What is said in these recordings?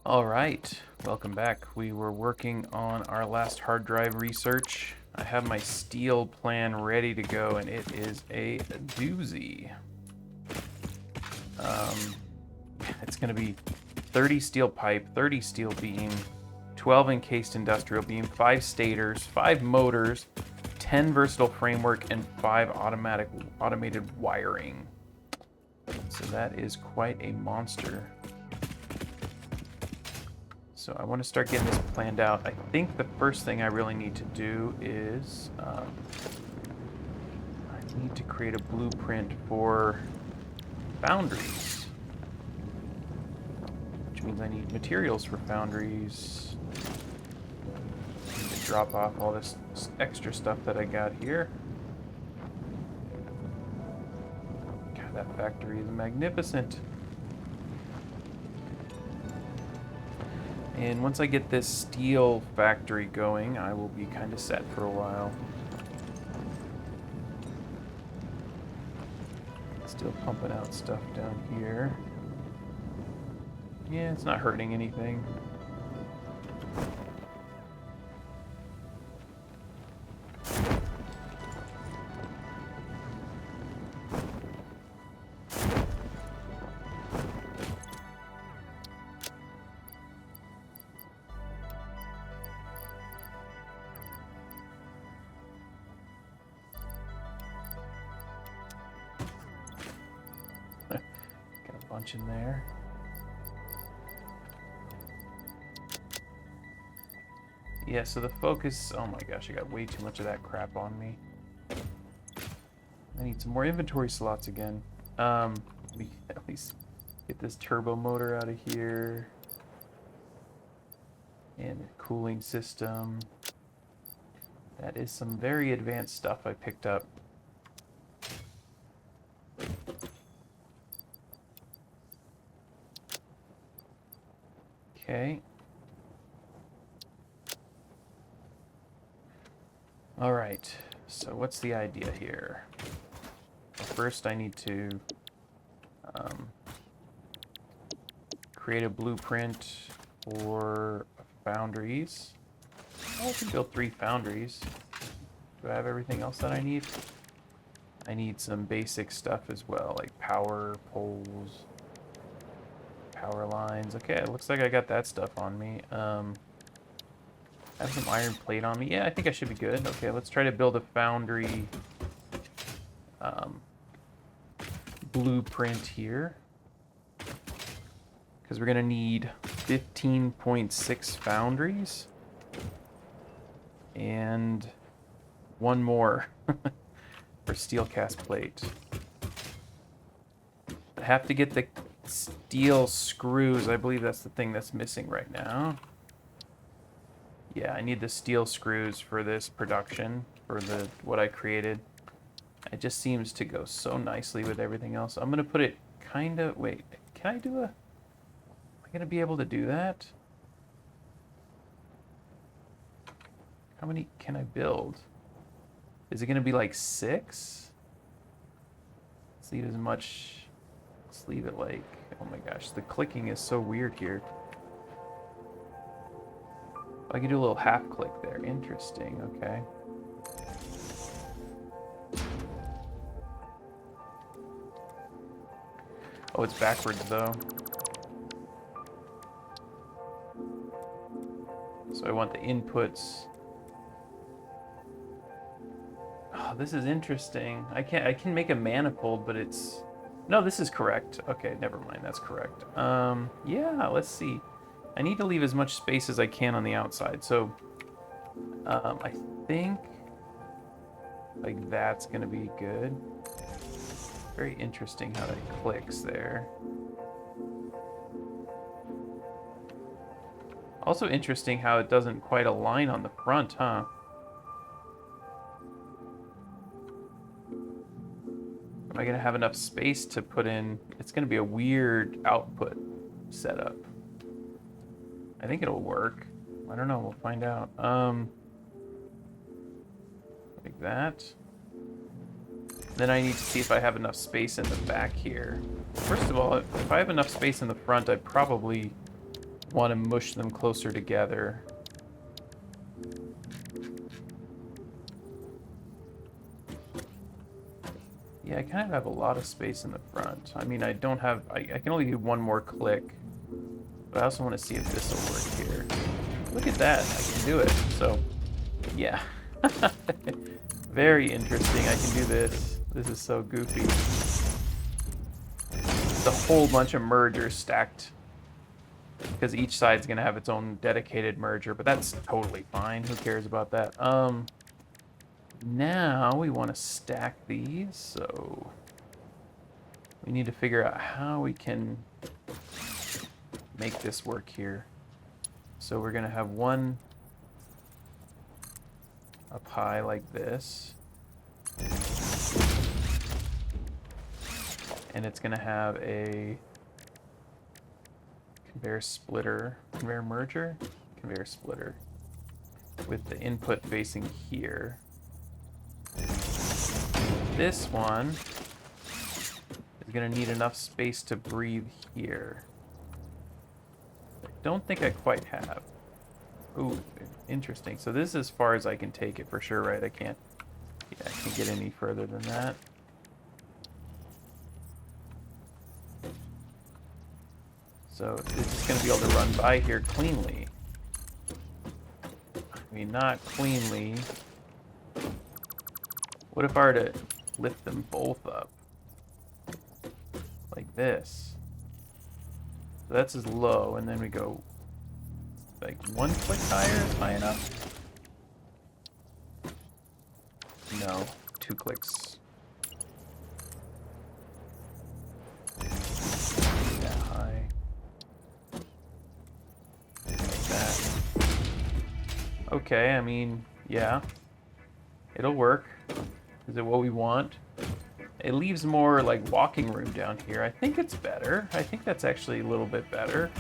All right, welcome back. We were working on our last hard drive research. I have my steel plan ready to go, and it is a doozy. Um, it's going to be 30 steel pipe, 30 steel beam, 12 encased industrial beam, 5 stators, 5 motors, 10 versatile framework, and 5 automated wiring. So that is quite a monster. So I want to start getting this planned out. I think the first thing I really need to do is I need to create a blueprint for foundries, which means I need materials for foundries. I need to drop off all this extra stuff that I got here. God, that factory is magnificent. And once I get this steel factory going, I will be kind of set for a while. Still pumping out stuff down here. Yeah, it's not hurting anything. Bunch in there. Yeah, so the focus, oh my gosh, I got way too much of that crap on me. I need some more inventory slots again. Let me at least get this turbo motor out of here. And the cooling system. That is some very advanced stuff I picked up. Okay. All right. So what's the idea here? Well, first, I need to create a blueprint for foundries. I can build 3 foundries. Do I have everything else that I need? I need some basic stuff as well, like power poles. Power lines. Okay, it looks like I got that stuff on me. I have some iron plate on me. Yeah, I think I should be good. Okay, let's try to build a foundry blueprint here. Because we're going to need 15.6 foundries. And 1 more for steel cast plate. I have to get the steel screws. I believe that's the thing that's missing right now. Yeah, I need the steel screws for this production, for what I created. It just seems to go so nicely with everything else. I'm gonna put it kind of, wait, can I do am I gonna be able to do that? How many can I build? Is it gonna be like 6? Let's leave as much, let's leave it like, oh my gosh, the clicking is so weird here. I can do a little half click there. Interesting, okay. Oh, it's backwards though. So I want the inputs. Oh, this is interesting. I can make a manifold, but it's, no, this is correct. Okay, never mind, that's correct. Yeah, let's see. I need to leave as much space as I can on the outside. So, I think like that's gonna be good. Very interesting how that clicks there. Also interesting how it doesn't quite align on the front, huh? Am I gonna have enough space to put in? It's gonna be a weird output setup. I think it'll work. I don't know, we'll find out. Like that. Then I need to see if I have enough space in the back here. First of all, if I have enough space in the front, I probably want to mush them closer together. Yeah, I kind of have a lot of space in the front. I mean, I don't have... I can only do one more click. But I also want to see if this will work here. Look at that. I can do it. So, yeah. Very interesting. I can do this. This is so goofy. It's a whole bunch of mergers stacked. Because each side's going to have its own dedicated merger. But that's totally fine. Who cares about that? Now we want to stack these. So we need to figure out how we can make this work here. So we're going to have one up high like this. And it's going to have a conveyor merger, conveyor splitter with the input facing here. This one is going to need enough space to breathe here. Don't think I quite have. Ooh, interesting. So this is as far as I can take it for sure, right? I can't get any further than that. So it's just going to be able to run by here cleanly. I mean, not cleanly. What if I were to lift them both up? Like this. So that's as low, and then we go like one click higher is high enough. No, 2 clicks. That high. Like that. Okay, I mean, yeah. It'll work. Is it what we want? It leaves more like walking room down here. I think it's better. I think that's actually a little bit better.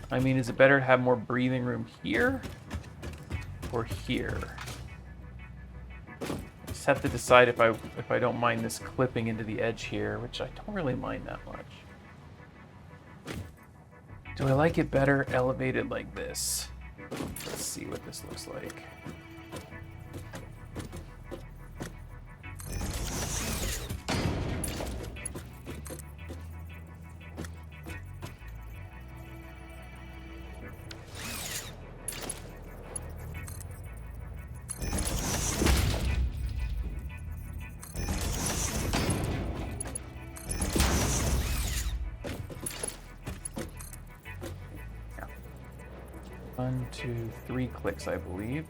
I mean, is it better to have more breathing room here or here? I just have to decide if I don't mind this clipping into the edge here, which I don't really mind that much. Do I like it better elevated like this? Let's see what this looks like. One, 2, 3 clicks, I believe.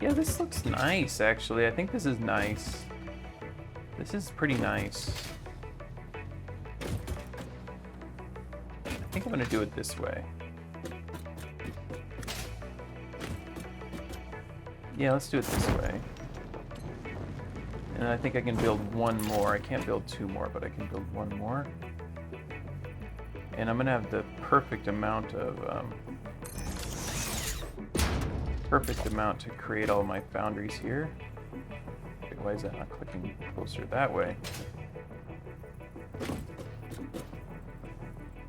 Yeah, this looks nice, actually. I think this is nice. This is pretty nice. I think I'm gonna do it this way. Yeah, let's do it this way. And I think I can build one more. I can't build 2 more, but I can build 1 more. And I'm gonna have the perfect amount to create all my foundries here. Okay, why is that not clicking closer that way?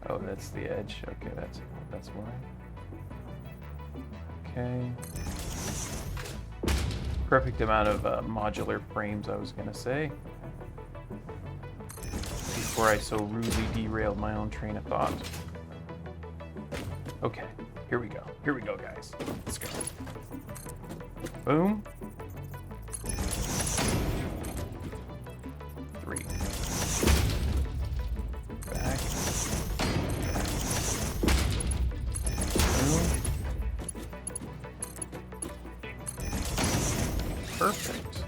Oh, that's the edge. Okay, that's why. Okay. Perfect amount of modular frames, I was gonna say, before I so rudely derailed my own train of thought. Okay, here we go. Here we go, guys. Let's go. Boom. 3. Back. Boom. Perfect.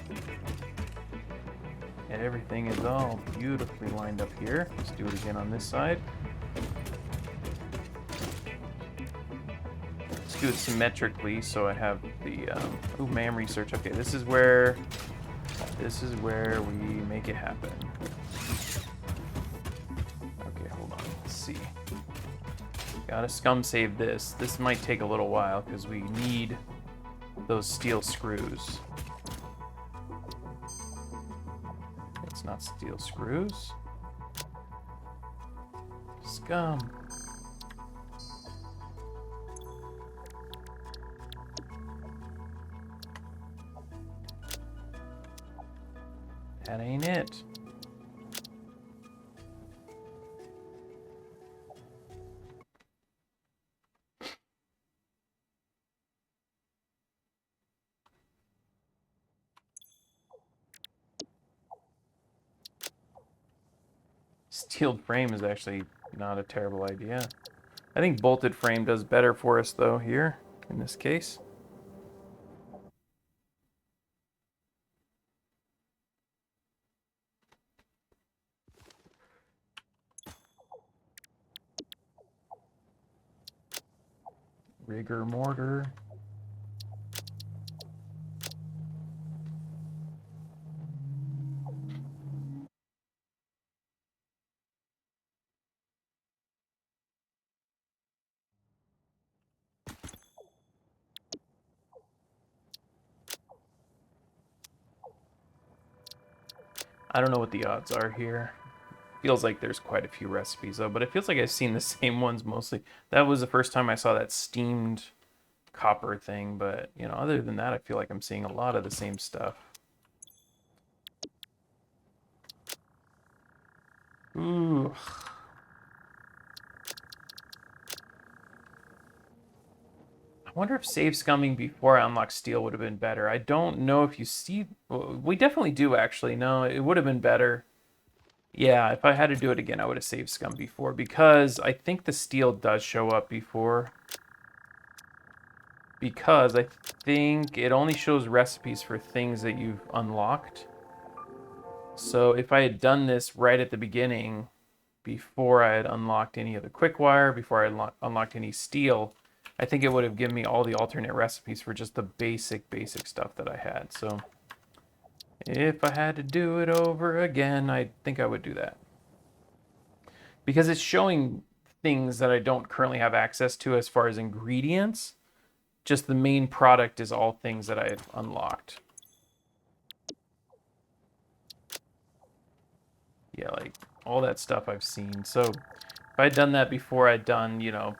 And everything is all beautifully lined up here. Let's do it again on this side. Let's do it symmetrically so I have the ooh, MAM research. Okay, this is where we make it happen. Okay, hold on. Let's see. Gotta scum save this. This might take a little while because we need those steel screws. It's not steel screws. Scum. That ain't it. Steeled frame is actually not a terrible idea. I think bolted frame does better for us though here, in this case. Rigor mortar. I don't know what the odds are here. Feels like there's quite a few recipes though, but it feels like I've seen the same ones mostly. That was the first time I saw that steamed copper thing, but you know, other than that, I feel like I'm seeing a lot of the same stuff. Ooh. I wonder if save scumming before I unlock steel would have been better. I don't know if you see. Well, we definitely do actually. No, it would have been better. Yeah, if I had to do it again, I would have saved scum before because I think the steel does show up before. Because I think it only shows recipes for things that you've unlocked. So if I had done this right at the beginning, before I had unlocked any of the quick wire, before I unlocked any steel, I think it would have given me all the alternate recipes for just the basic stuff that I had. So if I had to do it over again, I think I would do that. Because it's showing things that I don't currently have access to as far as ingredients. Just the main product is all things that I've unlocked. Yeah, like all that stuff I've seen. So if I'd done that before I'd done, you know,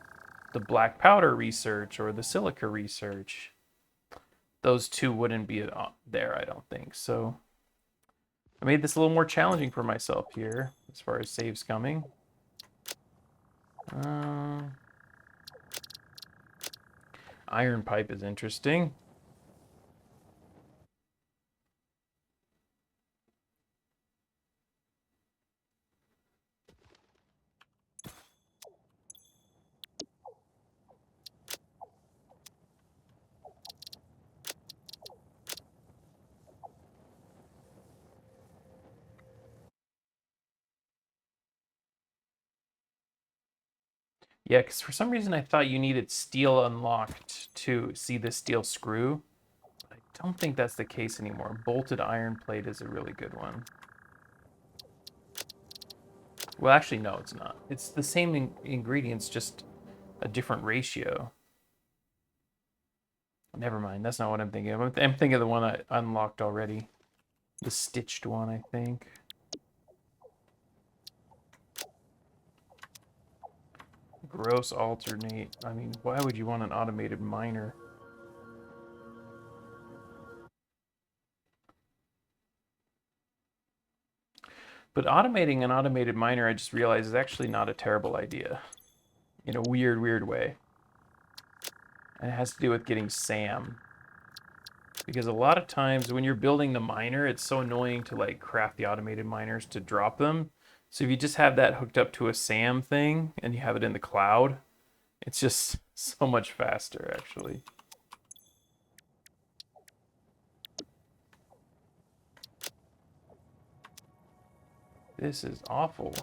the black powder research or the silica research, those two wouldn't be there, I don't think. So I made this a little more challenging for myself here as far as save scumming. Iron pipe is interesting. Yeah, because for some reason I thought you needed steel unlocked to see the steel screw. I don't think that's the case anymore. Bolted iron plate is a really good one. Well, actually, no, it's not. It's the same ingredients, just a different ratio. Never mind, that's not what I'm thinking of. I'm thinking of the one I unlocked already. The stitched one, I think. Gross alternate. I mean, why would you want an automated miner? But automating an automated miner, I just realized, is actually not a terrible idea. In a weird, weird way. And it has to do with getting SAM. Because a lot of times when you're building the miner, it's so annoying to like craft the automated miners to drop them. So if you just have that hooked up to a SAM thing and you have it in the cloud, it's just so much faster, actually. This is awful.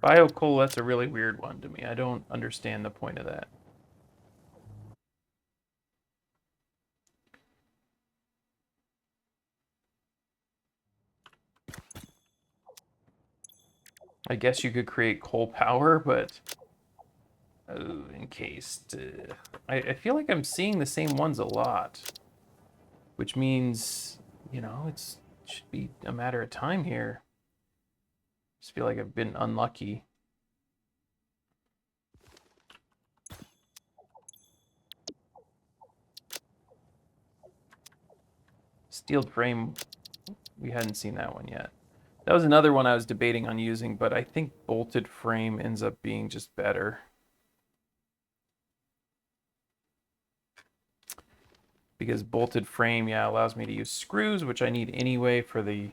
Bio coal, that's a really weird one to me. I don't understand the point of that. I guess you could create coal power, but encased. I feel like I'm seeing the same ones a lot, which means, you know, should be a matter of time here. Just feel like I've been unlucky. Steel frame, we hadn't seen that one yet. That was another one I was debating on using, but I think bolted frame ends up being just better. Because bolted frame, yeah, allows me to use screws, which I need anyway for the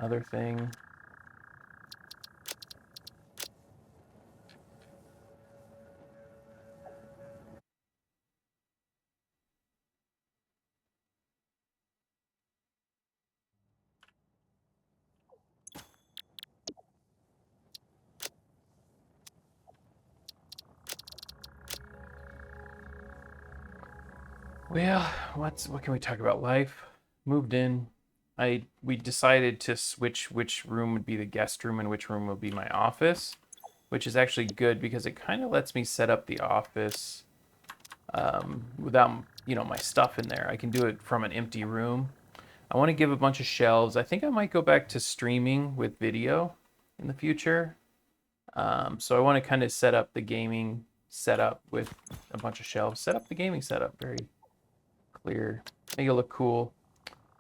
other thing. Well, what can we talk about? Life. Moved in. We decided to switch which room would be the guest room and which room would be my office, which is actually good because it kind of lets me set up the office without, you know, my stuff in there. I can do it from an empty room. I want to give a bunch of shelves. I think I might go back to streaming with video in the future. So I want to kind of set up the gaming setup with a bunch of shelves. Set up the gaming setup very clear. Make it look cool.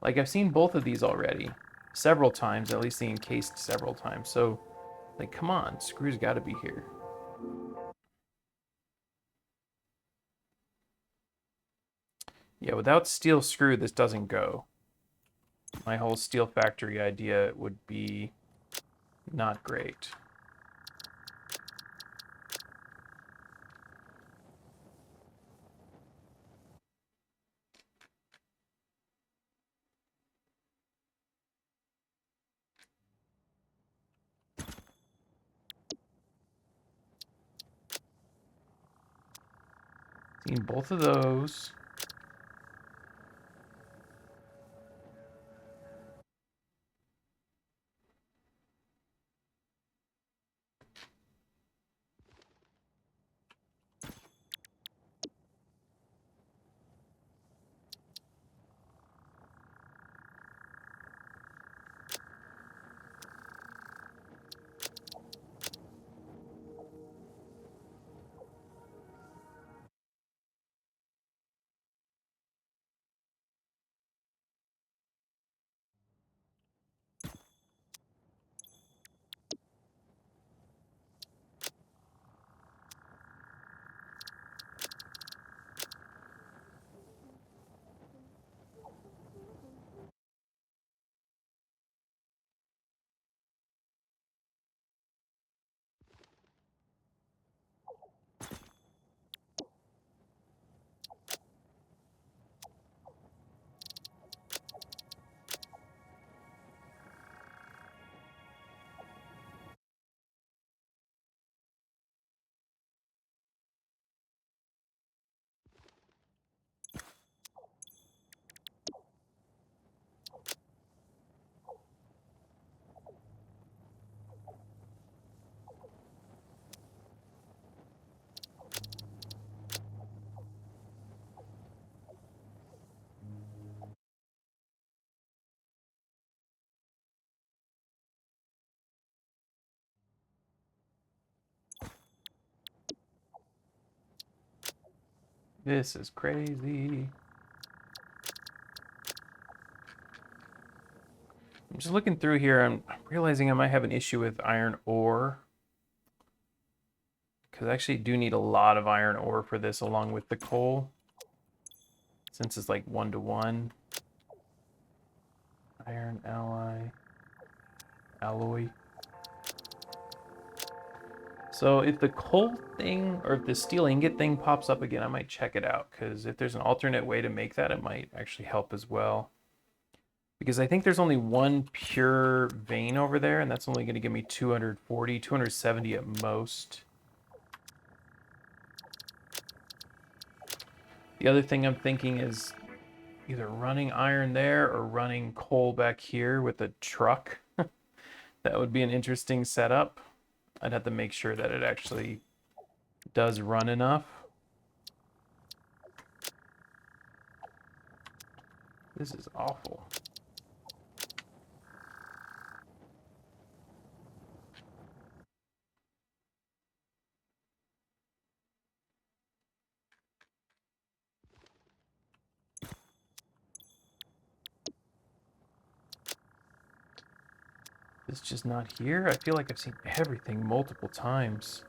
Like I've seen both of these already several times, at least the encased several times. So like, come on, screws got to be here. Yeah, without steel screw, this doesn't go. My whole steel factory idea would be not great. Seen both of those. This is crazy. I'm just looking through here. I'm realizing I might have an issue with iron ore. Because I actually do need a lot of iron ore for this along with the coal. Since it's like 1-to-1. Iron alloy. So if the coal thing or if the steel ingot thing pops up again, I might check it out. Because if there's an alternate way to make that, it might actually help as well. Because I think there's only one pure vein over there, and that's only going to give me 240, 270 at most. The other thing I'm thinking is either running iron there or running coal back here with a truck. That would be an interesting setup. I'd have to make sure that it actually does run enough. This is awful. It's just not here. I feel like I've seen everything multiple times.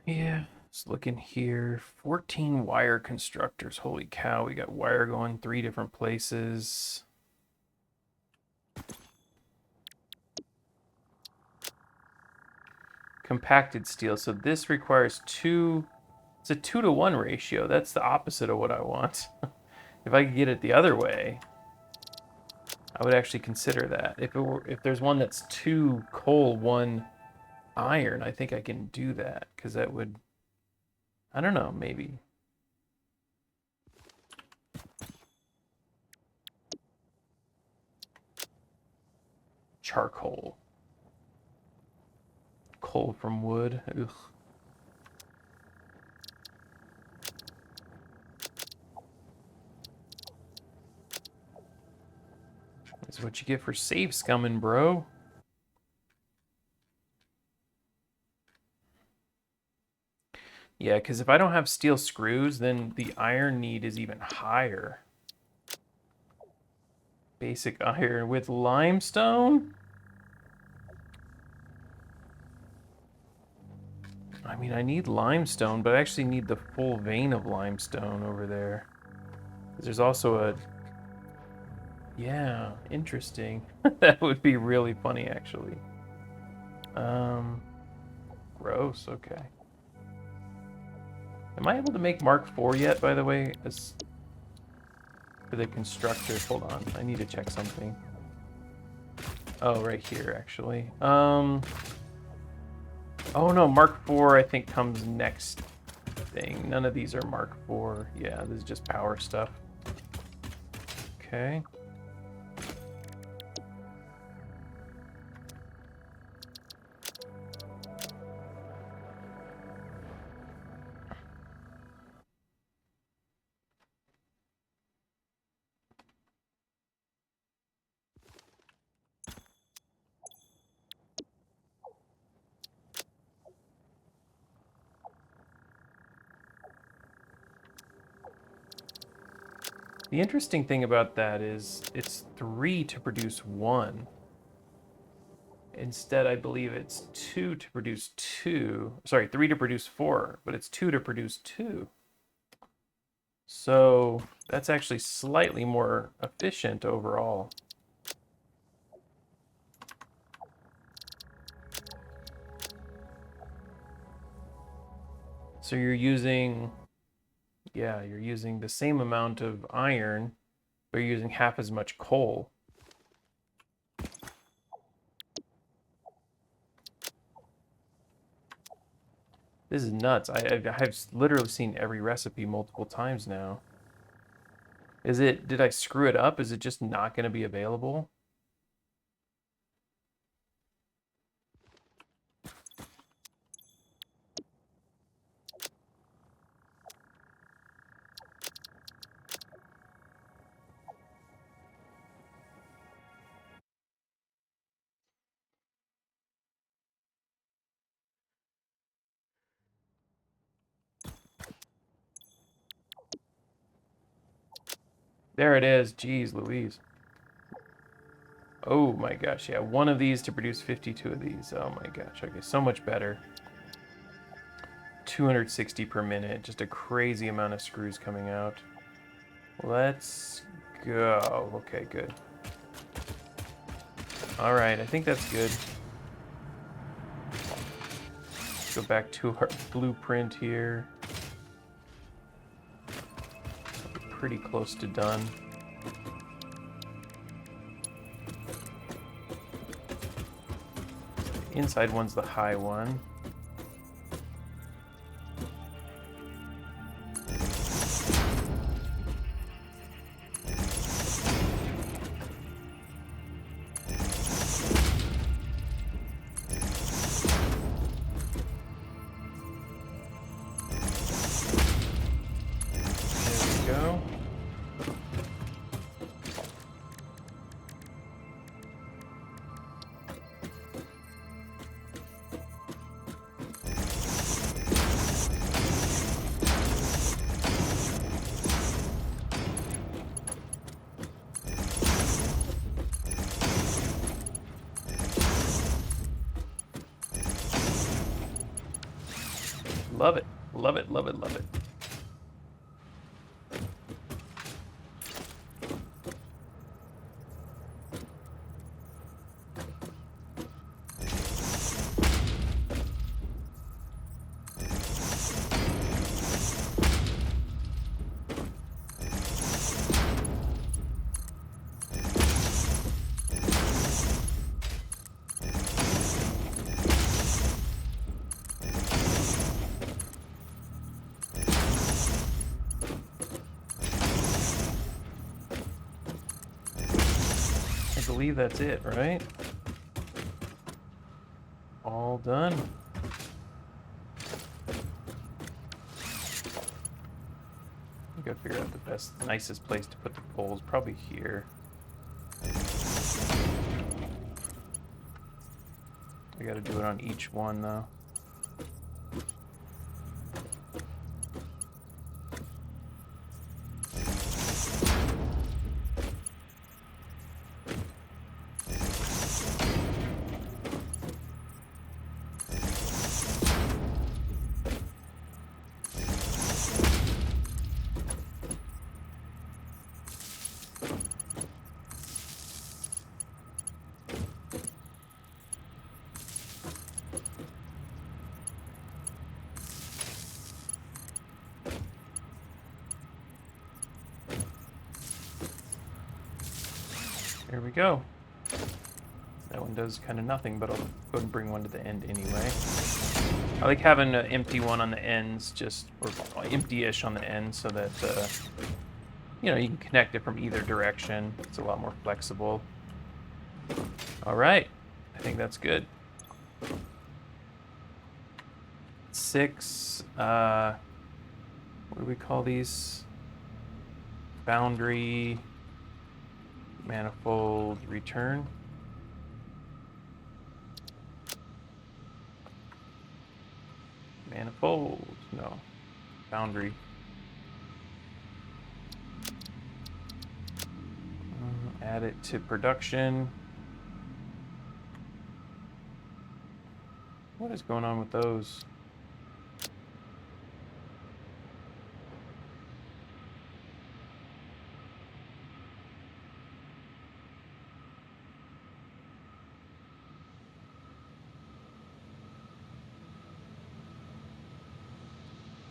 Yeah, just looking here. 14 wire constructors. Holy cow, we got wire going 3 different places. Compacted steel. So this requires 2. It's a 2-to-1 ratio. That's the opposite of what I want. If I could get it the other way, I would actually consider that. If there's one that's 2 coal, 1 iron, I think I can do that, because that would, I don't know, maybe. Charcoal. Coal from wood. Ugh. That's what you get for save scumming, bro. Yeah, because if I don't have steel screws, then the iron need is even higher. Basic iron with limestone? I mean, I need limestone, but I actually need the full vein of limestone over there. There's also a... Yeah, interesting. That would be really funny, actually. Gross, okay. Am I able to make Mark IV yet, by the way? As for the constructor, hold on, I need to check something. Oh, right here, actually. Oh no, Mark IV I think comes next thing. None of these are Mark IV. Yeah, this is just power stuff. Okay. The interesting thing about that is it's 3 to produce 1. Instead, I believe it's 2 to produce 2. Sorry, 3 to produce 4, but it's 2 to produce 2. So that's actually slightly more efficient overall. So you're using, yeah, you're using the same amount of iron, but you're using half as much coal. This is nuts. I've literally seen every recipe multiple times now. Did I screw it up? Is it just not going to be available? There it is. Jeez Louise. Oh my gosh, yeah. 1 of these to produce 52 of these. Oh my gosh. Okay, so much better. 260 per minute. Just a crazy amount of screws coming out. Let's go. Okay, good. All right, I think that's good. Go back to our blueprint here. Pretty close to done. The inside one's the high one. Love it. Love it, love it, love it. I believe that's it, right? All done. I gotta figure out the best, nicest place to put the poles. Probably here. I gotta do it on each one though. There we go. That one does kind of nothing, but I'll go ahead and bring one to the end anyway. I like having an empty one on the ends, just, or empty-ish on the end, so that, you know, you can connect it from either direction. It's a lot more flexible. All right, I think that's good. 6, what do we call these? Boundary manifold return. Manifold, no, boundary. Add it to production. What is going on with those?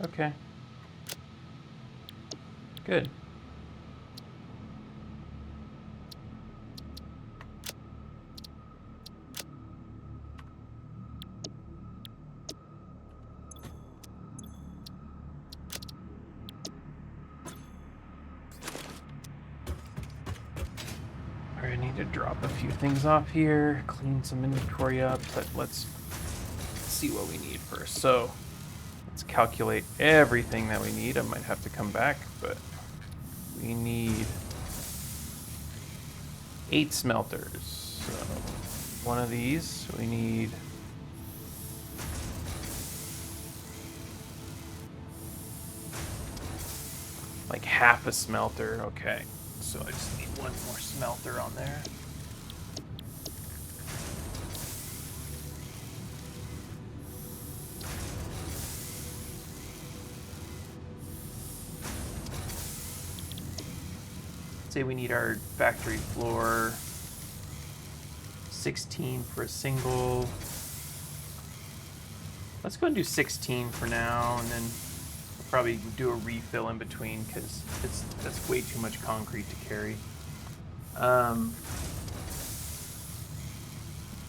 Okay. Good. I need to drop a few things off here, clean some inventory up, but let's see what we need first. So let's calculate everything that we need. I might have to come back, but we need 8 smelters. So one of these, we need like half a smelter. Okay, so I just need one more smelter on there. Say we need our factory floor 16 for a single. Let's go and do 16 for now, and then Probably do a refill in between because that's way too much concrete to carry.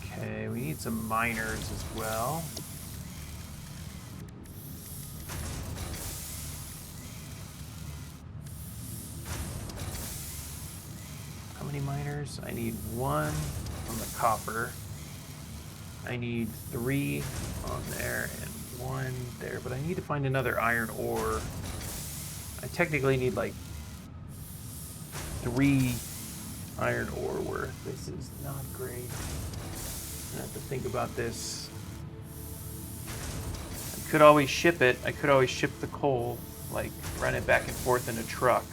Okay, we need some miners as well. How many miners? I need 1 on the copper. I need 3 on there and 1 there, but I need to find another iron ore. I technically need like 3 iron ore worth. This is not great. I have to think about this. I could always ship it. I could always ship the coal, like run it back and forth in a truck.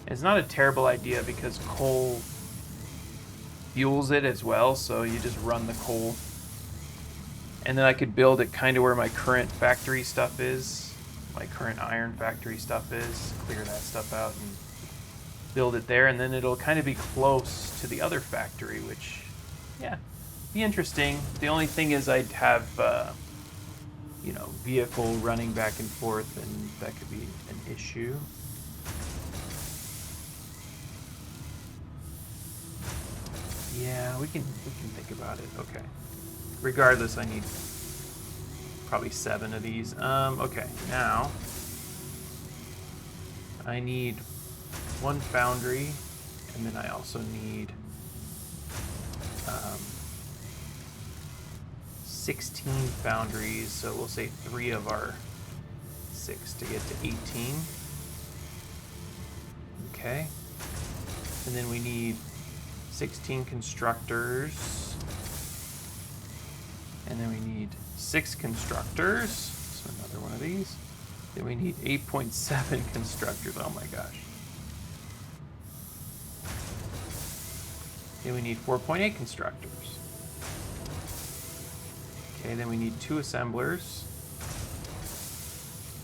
It's not a terrible idea because coal fuels it as well, so you just run the coal. And then I could build it kind of where my current factory stuff is. My current iron factory stuff is. Clear that stuff out and build it there, and then it'll kind of be close to the other factory, which, yeah, be interesting. The only thing is I'd have, you know, vehicle running back and forth, and that could be an issue. Yeah, we can think about it. Okay. Regardless, I need probably 7 of these. Okay, now I need 1 foundry, and then I also need 16 foundries, so we'll say 3 of our 6 to get to 18. Okay. And then we need 16 constructors. And then we need 6 constructors. So another one of these. Then we need 8.7 constructors. Oh my gosh. Then we need 4.8 constructors. Okay, then we need 2 assemblers.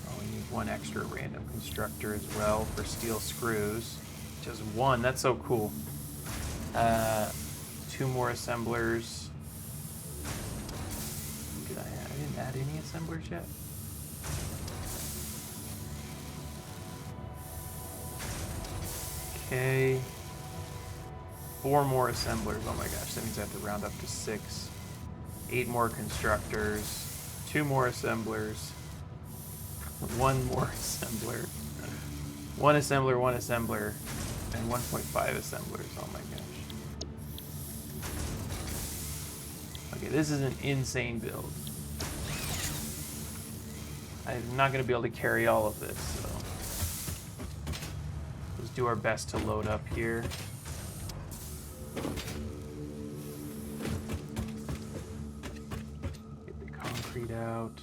Oh, we need 1 extra random constructor as well for steel screws. Just 1. That's so cool. 2 more assemblers. I didn't add any assemblers yet. Okay. 4 more assemblers. Oh my gosh, that means I have to round up to 6. 8 more constructors. 2 more assemblers. 1 more assembler. 1 assembler, 1 assembler, and 1.5 assemblers. Oh my gosh. Okay, this is an insane build. I'm not going to be able to carry all of this, so let's do our best to load up here. Get the concrete out.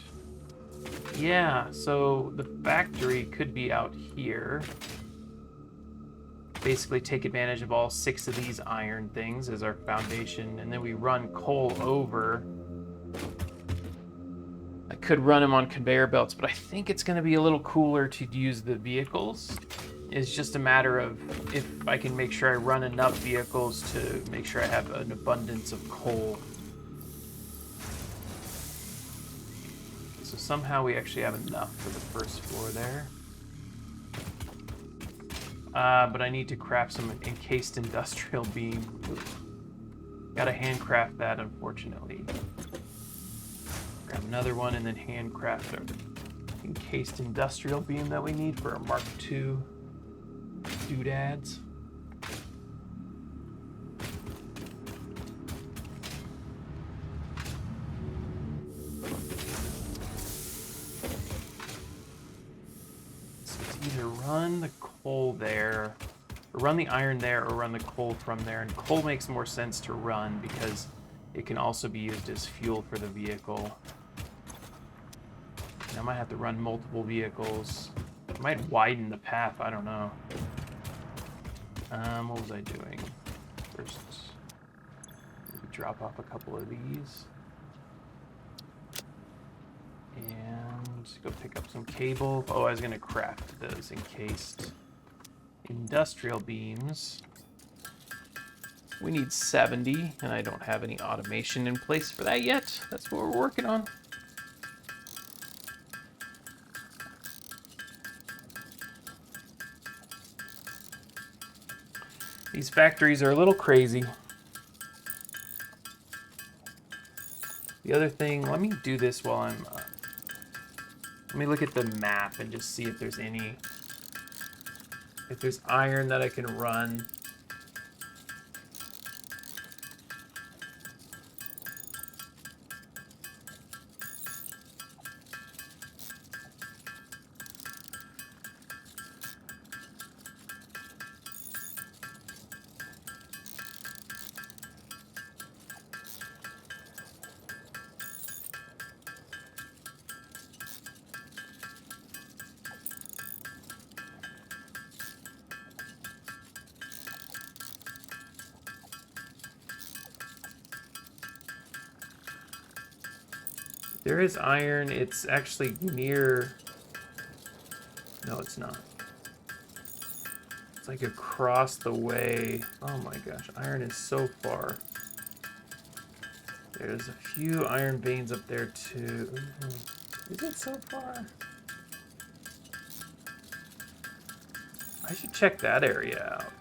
Yeah, so the factory could be out here. Basically take advantage of all 6 of these iron things as our foundation, and then we run coal over. I could run them on conveyor belts, but I think it's going to be a little cooler to use the vehicles. It's just a matter of if I can make sure I run enough vehicles to make sure I have an abundance of coal. So somehow we actually have enough for the first floor there. But I need to craft some encased industrial beam. Gotta handcraft that, unfortunately. Grab another one and then handcraft our encased industrial beam that we need for our Mark II doodads. So it's either run the coal there, or run the iron there, or run the coal from there. And coal makes more sense to run because it can also be used as fuel for the vehicle. And I might have to run multiple vehicles. I might widen the path, I don't know. What was I doing? First, maybe drop off a couple of these. And go pick up some cable. Oh, I was gonna craft those encased industrial beams. We need 70, and I don't have any automation in place for that yet. That's what we're working on. These factories are a little crazy. The other thing, let me do this while I'm... let me look at the map and just see if there's any... if there's iron that I can run. There is iron. It's actually near... no, it's not. It's like across the way. Oh my gosh, iron is so far. There's a few iron veins up there too. Is it so far? I should check that area out.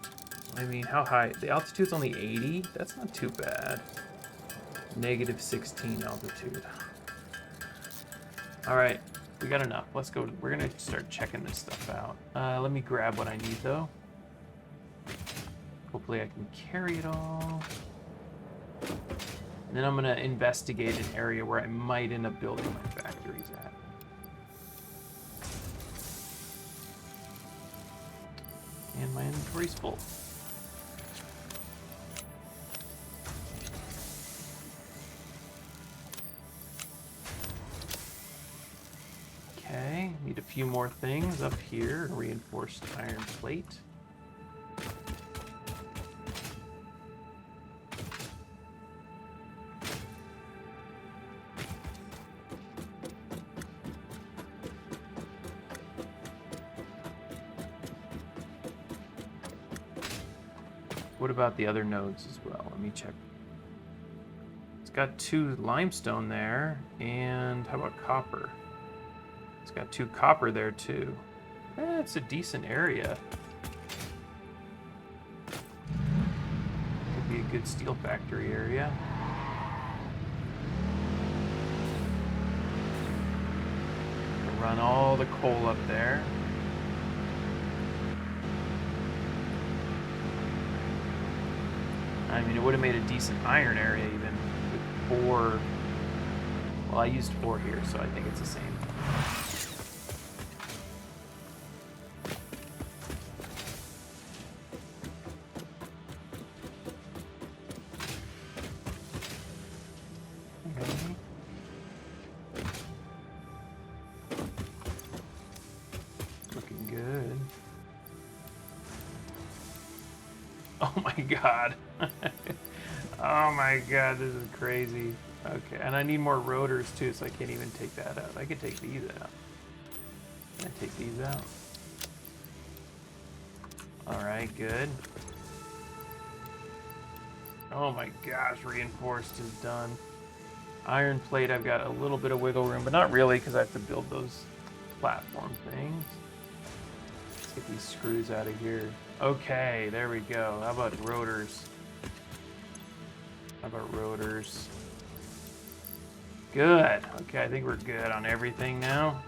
I mean, how high? The altitude's only 80? That's not too bad. Negative 16 altitude. Alright, we got enough. Let's go. We're gonna start checking this stuff out. Let me grab what I need though. Hopefully I can carry it all. And then I'm gonna investigate an area where I might end up building my factories at. And my inventory's full. Okay, need a few more things up here. Reinforced iron plate. What about the other nodes as well? Let me check. It's got 2 limestone there, and how about copper? It's got 2 copper there too. It's a decent area. Could be a good steel factory area. Run all the coal up there. I mean, it would have made a decent iron area even with 4. Well, I used 4 here, so I think it's the same. Looking good. Oh my god. Oh my god, this is crazy. Okay, and I need more rotors too, so I can't even take that out. I could take these out. Can I take these out? Alright, good. Oh my gosh, reinforced is done. Iron plate, I've got a little bit of wiggle room, but not really, because I have to build those platform things. Let's get these screws out of here. Okay, there we go. How about rotors? How about rotors? Good. Okay, I think we're good on everything now.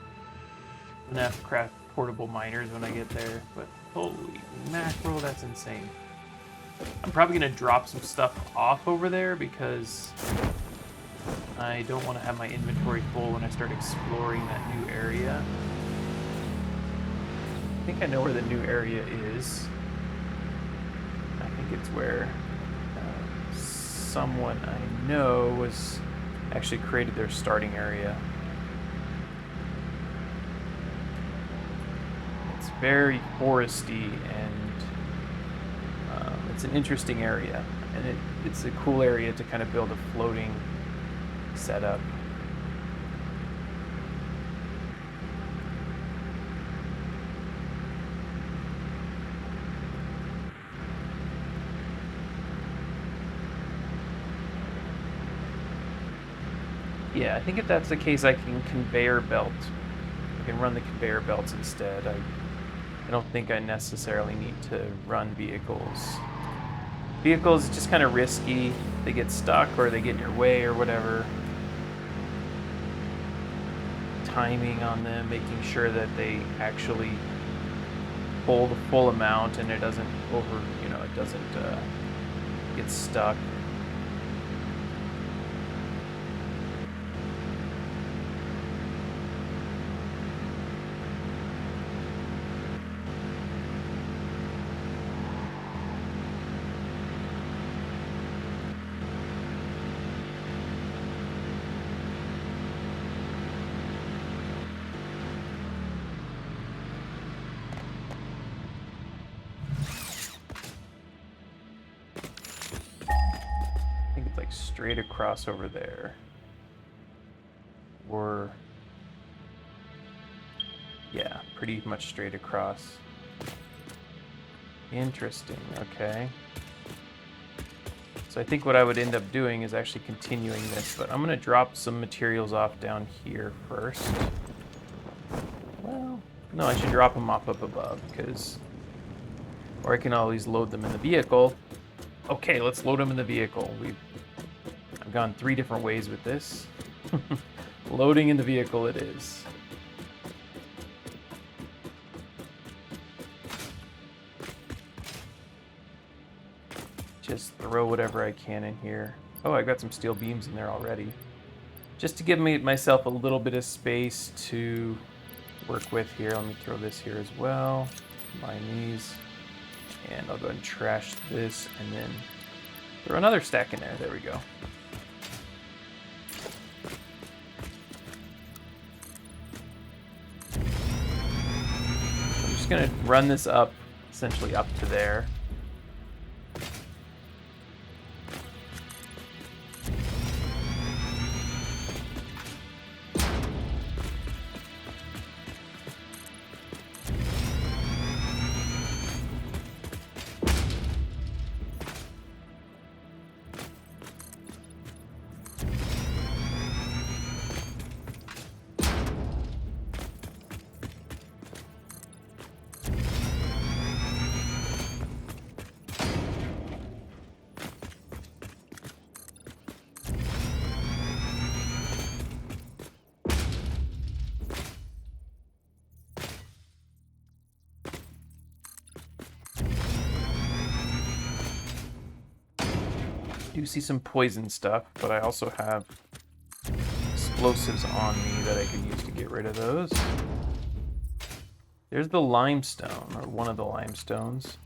I'm gonna have to craft portable miners when I get there, but holy mackerel, that's insane. I'm probably gonna drop some stuff off over there because I don't want to have my inventory full when I start exploring that new area. I think I know where the new area is. I think it's where someone I know was actually created their starting area. It's very foresty and it's an interesting area, and it's a cool area to kind of build a floating setup. Yeah, I think if that's the case, I can conveyor belt. I can run the conveyor belts instead. I don't think I necessarily need to run vehicles. Vehicles just kind of risky. They get stuck or they get in your way or whatever. Timing on them, making sure that they actually pull the full amount and it doesn't it doesn't get stuck. Straight across over there. Or yeah, pretty much straight across. Interesting, okay. So I think what I would end up doing is actually continuing this, but I'm gonna drop some materials off down here first. Well, no, I should drop them off up above, because, or I can always load them in the vehicle. Okay, let's load them in the vehicle. I've gone 3 different ways with this. Loading in the vehicle it is. Just throw whatever I can in here. Oh, I got some steel beams in there already. Just to give myself a little bit of space to work with here. Let me throw this here as well. Combine these. And I'll go ahead and trash this and then throw another stack in there. There we go. I'm just gonna run this up, essentially up to there. I do see some poison stuff, but I also have explosives on me that I can use to get rid of those. There's the limestone, or one of the limestones.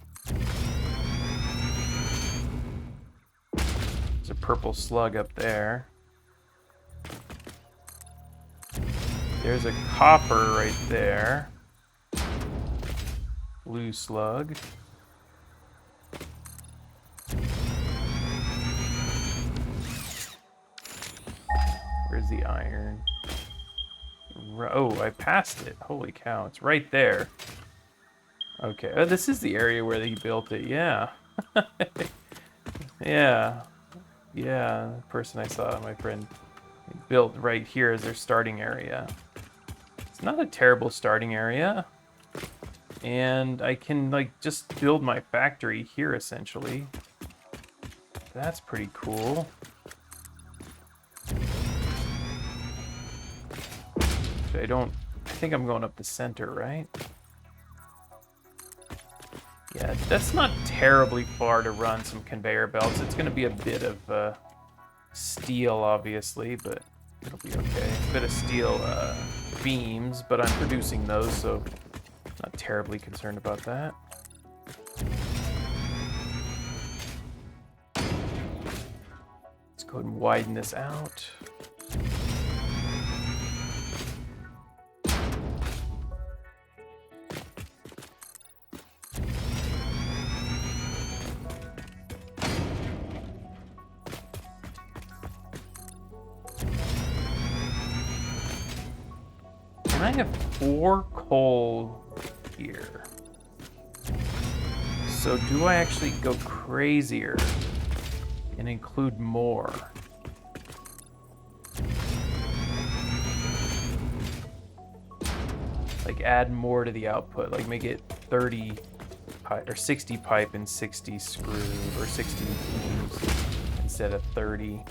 There's a purple slug up there. There's a copper right there. Blue slug. Where's the iron? Oh, I passed it. Holy cow, it's right there. Okay, oh, this is the area where he built it, yeah. Yeah. Yeah, the person I saw, my friend, built right here as their starting area. It's not a terrible starting area. And I can, like, just build my factory here, essentially. That's pretty cool. I think I'm going up the center, right? Yeah, that's not terribly far to run some conveyor belts. It's going to be a bit of steel, obviously, but it'll be okay. A bit of steel beams, but I'm producing those, so not terribly concerned about that. Let's go ahead and widen this out. I have 4 coal here. So do I actually go crazier and include more? Like add more to the output, like make it 30 pipe, or 60 pipe and 60 screw, or 60 beams instead of 30.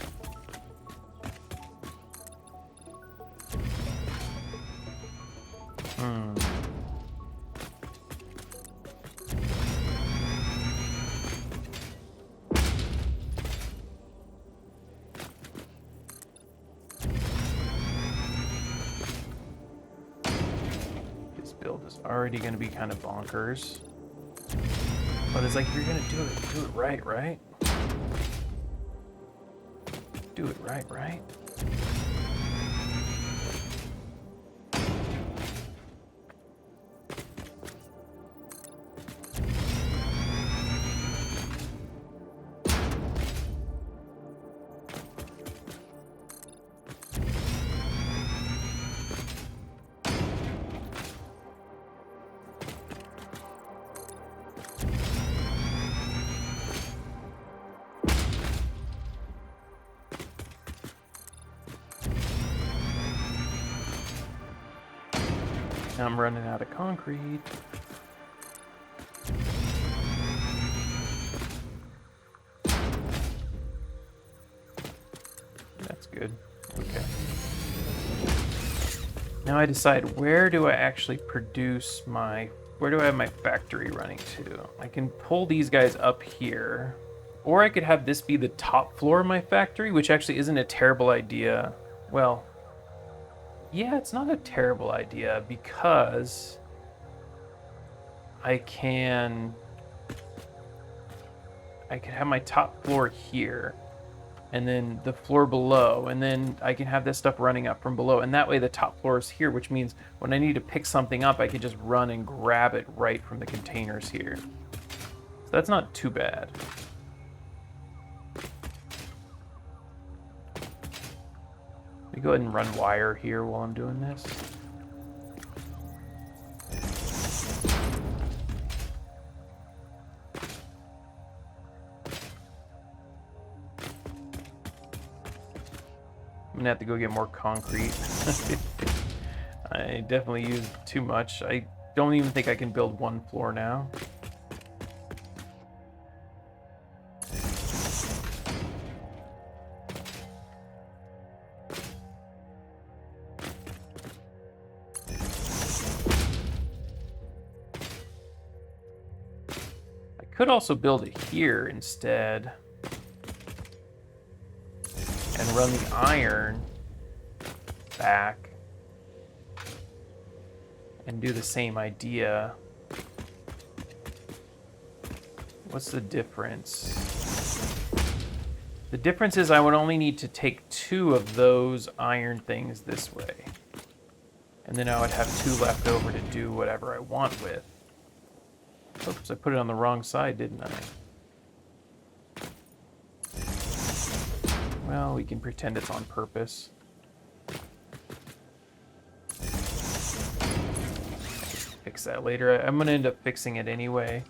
This build is already going to be kind of bonkers. But it's like, if you're going to do it right, right? Do it right, right? Now I'm running out of concrete. That's good. Okay. Now I decide, where do I actually produce my... Where do I have my factory running to? I can pull these guys up here. Or I could have this be the top floor of my factory, which actually isn't a terrible idea. Well... Yeah, it's not a terrible idea because I can have my top floor here and then the floor below, and then I can have this stuff running up from below, and that way the top floor is here, which means when I need to pick something up, I can just run and grab it right from the containers here. So that's not too bad. Let me go ahead and run wire here while I'm doing this. I'm gonna have to go get more concrete. I definitely used too much. I don't even think I can build one floor now. Could also build it here instead and run the iron back and do the same idea. What's the difference? The difference is I would only need to take 2 of those iron things this way, and then I would have 2 left over to do whatever I want with. Oops, I put it on the wrong side, didn't I? Well, we can pretend it's on purpose. Fix that later. I'm going to end up fixing it anyway.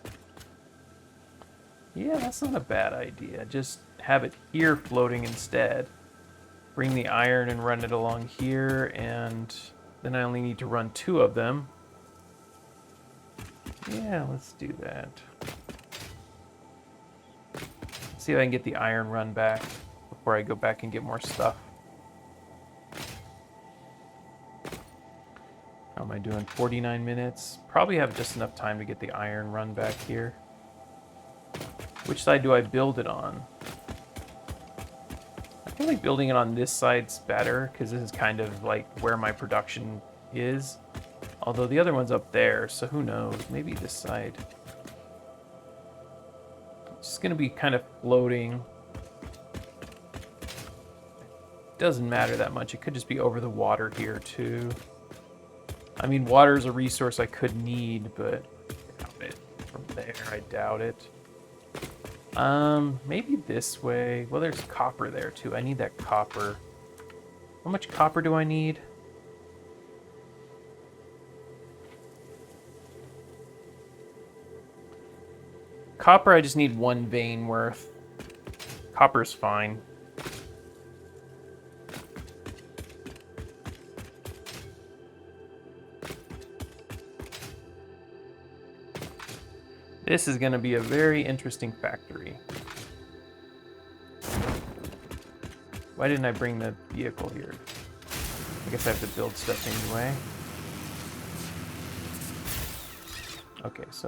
Yeah, that's not a bad idea. Just have it here floating instead. Bring the iron and run it along here, and then I only need to run 2 of them. Yeah, let's do that. Let's see if I can get the iron run back before I go back and get more stuff. How am I doing? 49 minutes. Probably have just enough time to get the iron run back here. Which side do I build it on? I feel like building it on this side's better, because this is kind of like where my production is. Although the other one's up there, so who knows? Maybe this side. It's just going to be kind of floating. Doesn't matter that much. It could just be over the water here, too. I mean, water is a resource I could need, but from there, I doubt it. Maybe this way. Well, there's copper there, too. I need that copper. How much copper do I need? Copper, I just need 1 vein worth. Copper's fine. This is going to be a very interesting factory. Why didn't I bring the vehicle here? I guess I have to build stuff anyway. Okay, so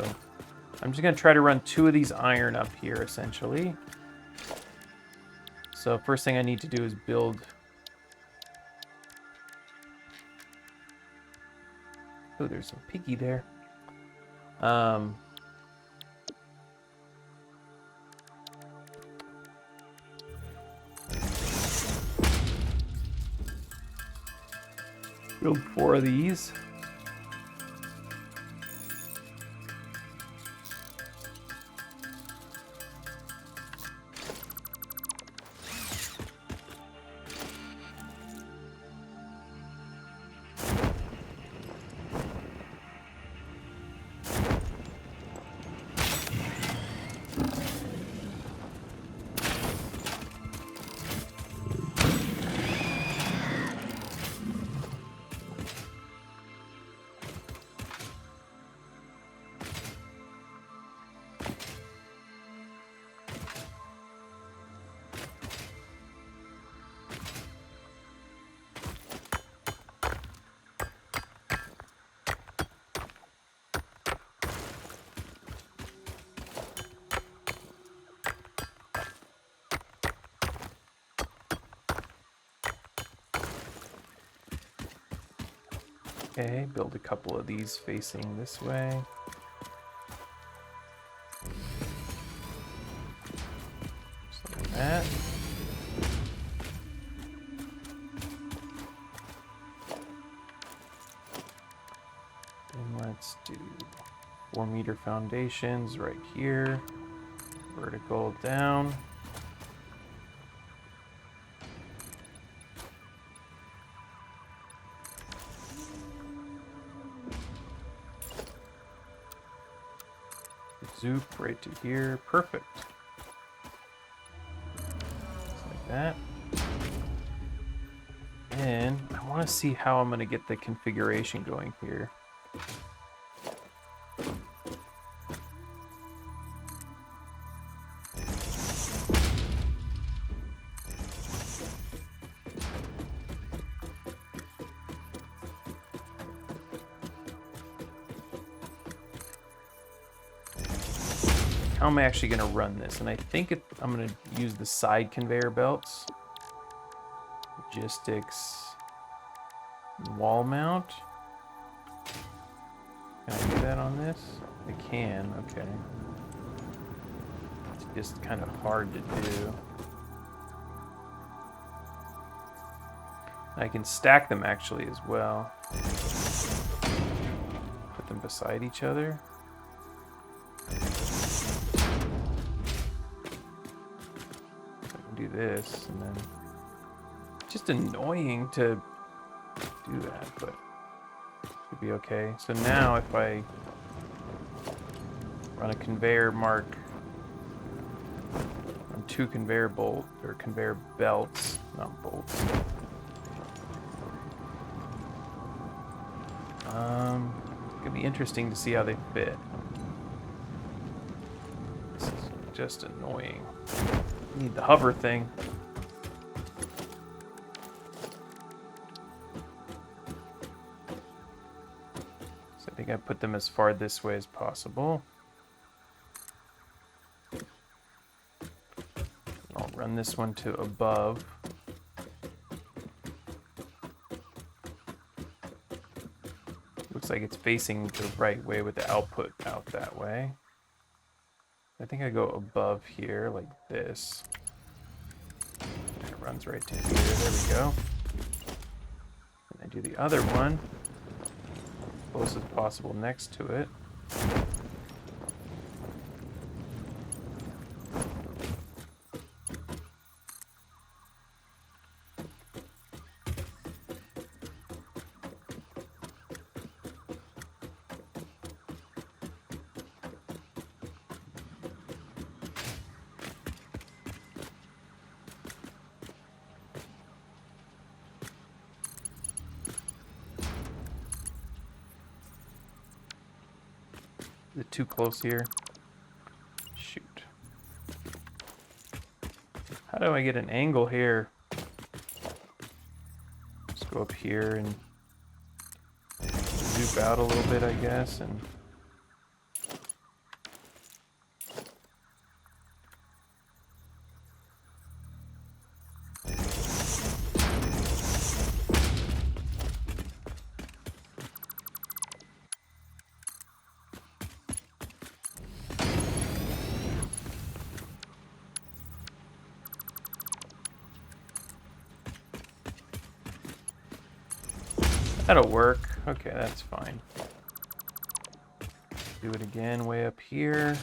I'm just going to try to run 2 of these iron up here, essentially. So first thing I need to do is build... Oh, there's some piggy there. Build 4 of these. Okay, build a couple of these facing this way. Just like that. And let's do 4-meter foundations right here. Vertical down. Zoop right to here. Perfect. Just like that. And I want to see how I'm going to get the configuration going here. How am I actually going to run this? And I think I'm going to use the side conveyor belts. Logistics. Wall mount. Can I do that on this? I can, okay. It's just kind of hard to do. I can stack them actually as well. Put them beside each other. Do this, and then it's just annoying to do that, but it should be okay. So now if I run a conveyor mark on 2 conveyor belts, not bolts. It's gonna be interesting to see how they fit. This is just annoying. Need the hover thing. So I think I put them as far this way as possible. I'll run this one to above. Looks like it's facing the right way with the output out that way. I think I go above here like this. And it runs right to here. There we go. And I do the other one as close as possible next to it. Is it too close here? How do I get an angle here? Let's go up here and zoom out a little bit, I guess, and that'll work. Okay, that's fine. Do it again way up here.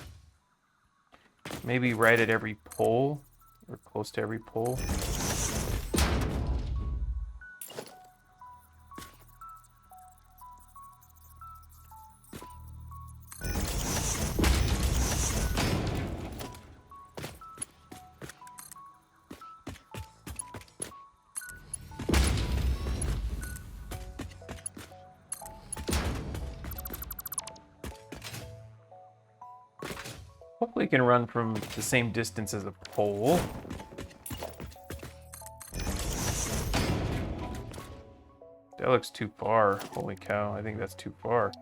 Maybe right at every pole, or close to every pole. Hopefully it can run from the same distance as a pole. That looks too far. Holy cow, I think that's too far.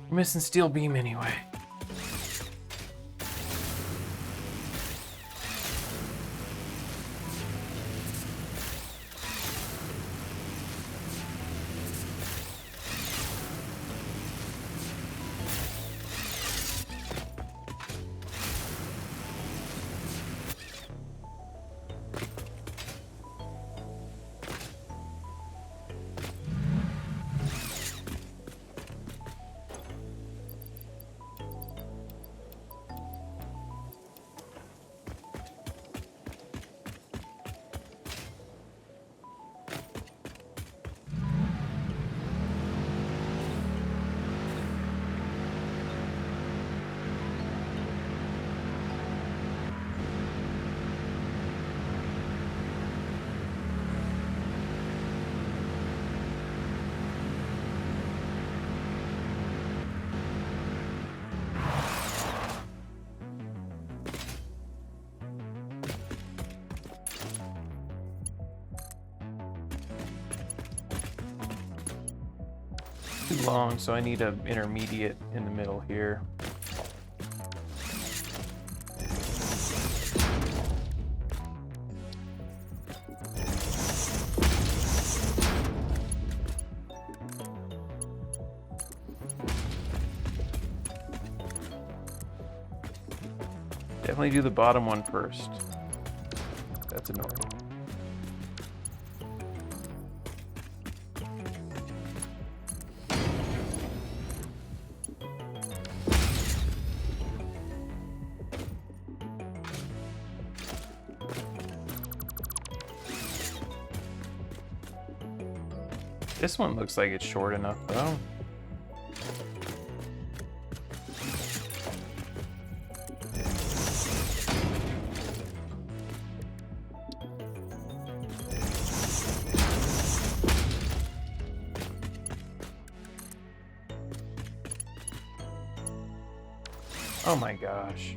We're missing steel beam anyway. Too long, so I need an intermediate in the middle here. Definitely do the bottom one first. That's annoying. This one looks like it's short enough, though. Oh my gosh.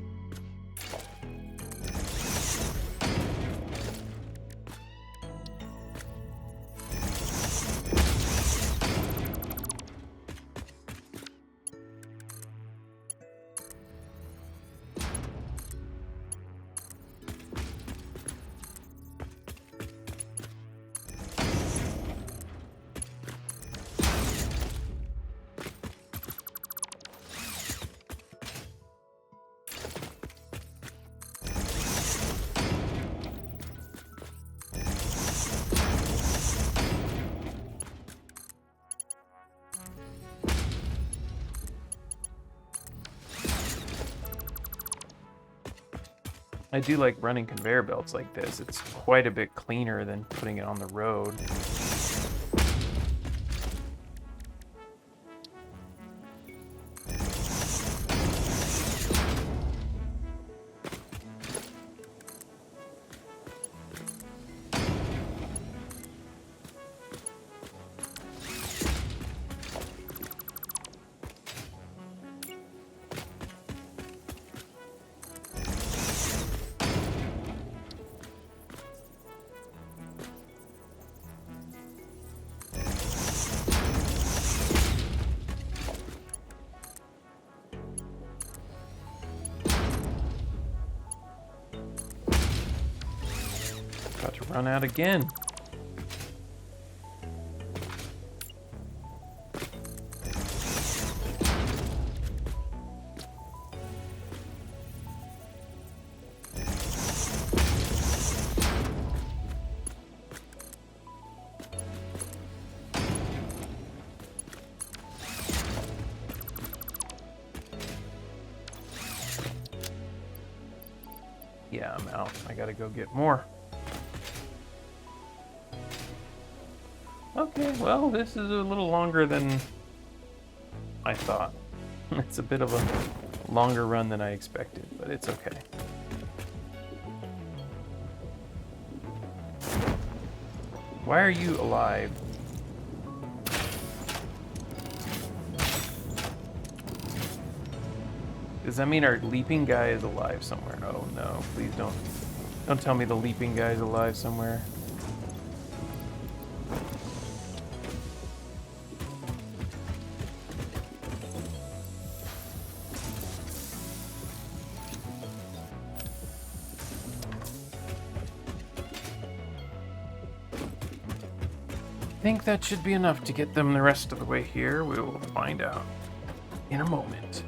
I do like running conveyor belts like this. It's quite a bit cleaner than putting it on the road. Run out again. Yeah, I'm out. I gotta go get more. Okay, well, this is a little longer than I thought. It's a bit of a longer run than I expected, but it's okay. Why are you alive? Does that mean our leaping guy is alive somewhere? Oh no, please don't tell me the leaping guy is alive somewhere. I think that should be enough to get them the rest of the way here. We will find out in a moment.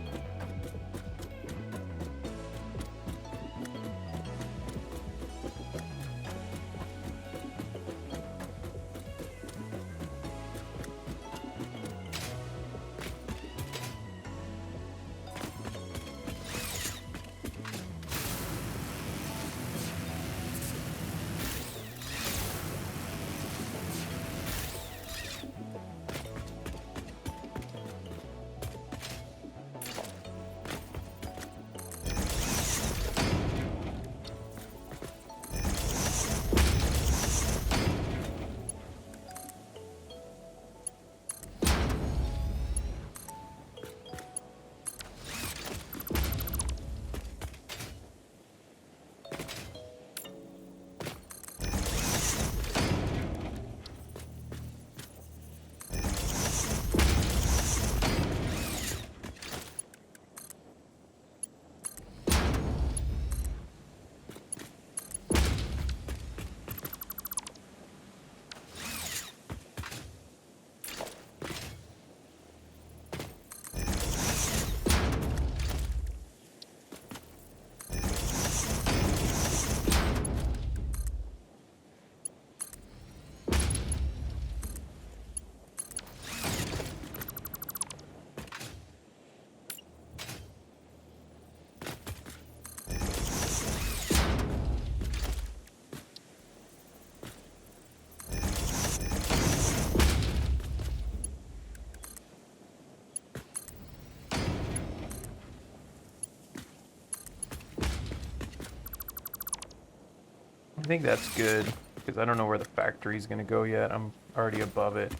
I think that's good, because I don't know where the factory's gonna go yet. I'm already above it.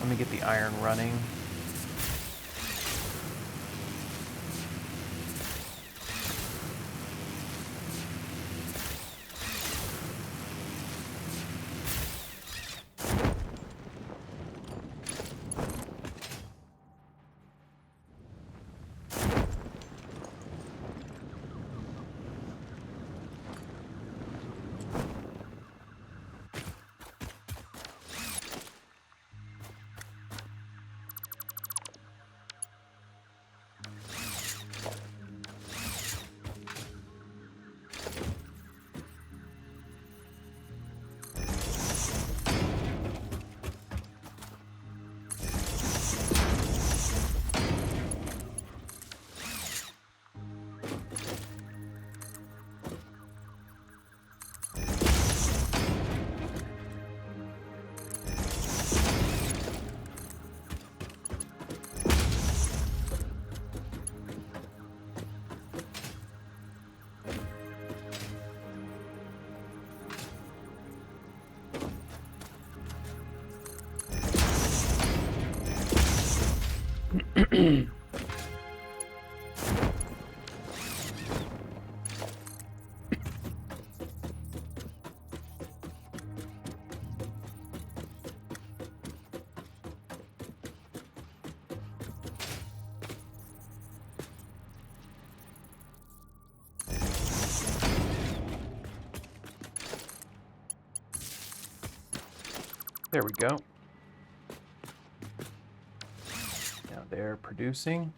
Let me get the iron running. There we go. Now they're producing.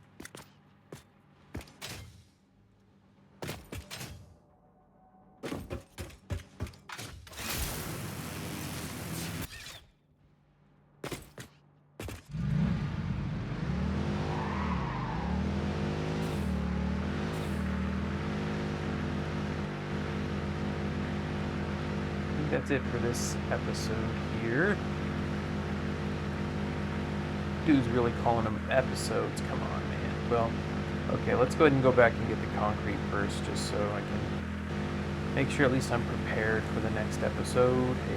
That's it for this episode here. Dude's really calling them episodes. Come on, man. Well, okay, let's go ahead and go back and get the concrete first, just so I can make sure at least I'm prepared for the next episode. Hey.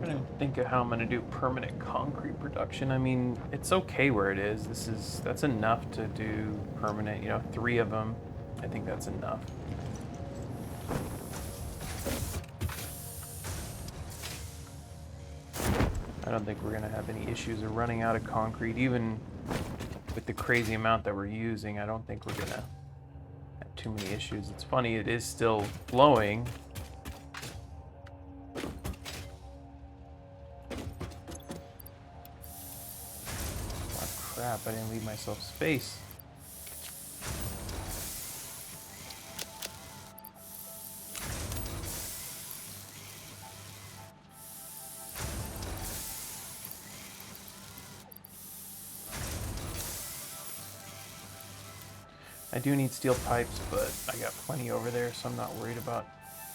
I'm trying to think of how I'm going to do permanent concrete production. I mean, it's okay where it is. That's enough to do permanent, 3 of them. I think that's enough. I don't think we're going to have any issues of running out of concrete, even with the crazy amount that we're using. I don't think we're going to have too many issues. It's funny, it is still flowing. Crap, I didn't leave myself space. I do need steel pipes, but I got plenty over there, so I'm not worried about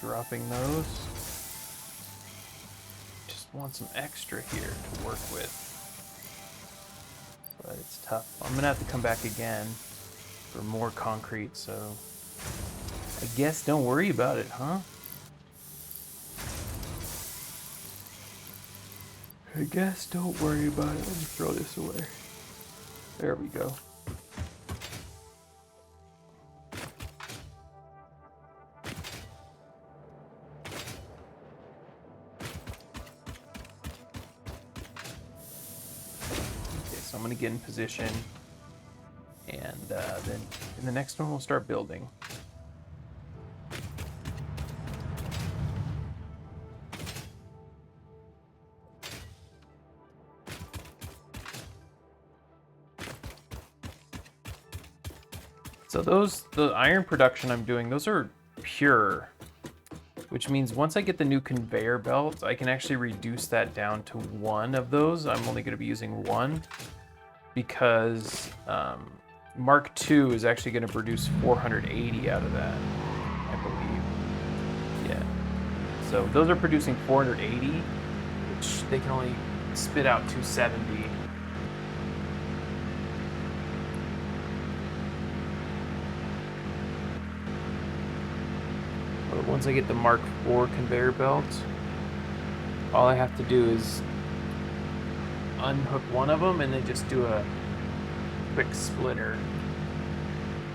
dropping those. Just want some extra here to work with. But it's tough. I'm gonna have to come back again for more concrete, so I guess don't worry about it, huh? I guess don't worry about it. Let me throw this away. There we go. I'm going to get in position, and then in the next one we'll start building. So the iron production I'm doing, those are pure, which means once I get the new conveyor belt, I can actually reduce that down to 1 of those. I'm only going to be using 1. Because Mark II is actually going to produce 480 out of that, I believe. Yeah. So those are producing 480, which they can only spit out 270. But once I get the Mark IV conveyor belt, all I have to do is unhook one of them and then just do a quick splitter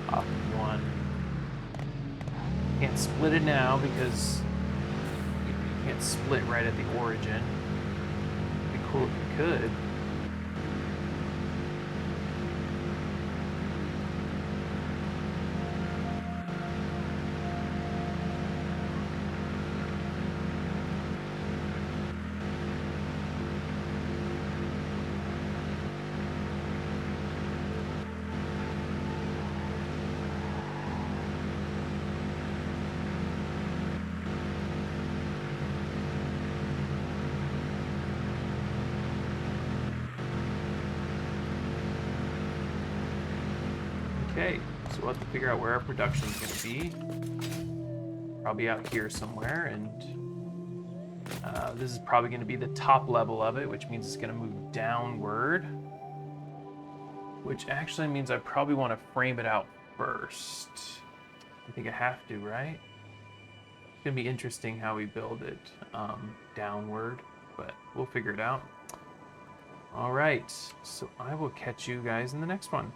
off of one. Can't split it now because you can't split right at the origin. It'd be cool if you could. Okay, so we'll have to figure out where our production is going to be. Probably out here somewhere, and this is probably going to be the top level of it, which means it's going to move downward. Which actually means I probably want to frame it out first. I think I have to, right? It's going to be interesting how we build it downward, but we'll figure it out. All right, so I will catch you guys in the next one.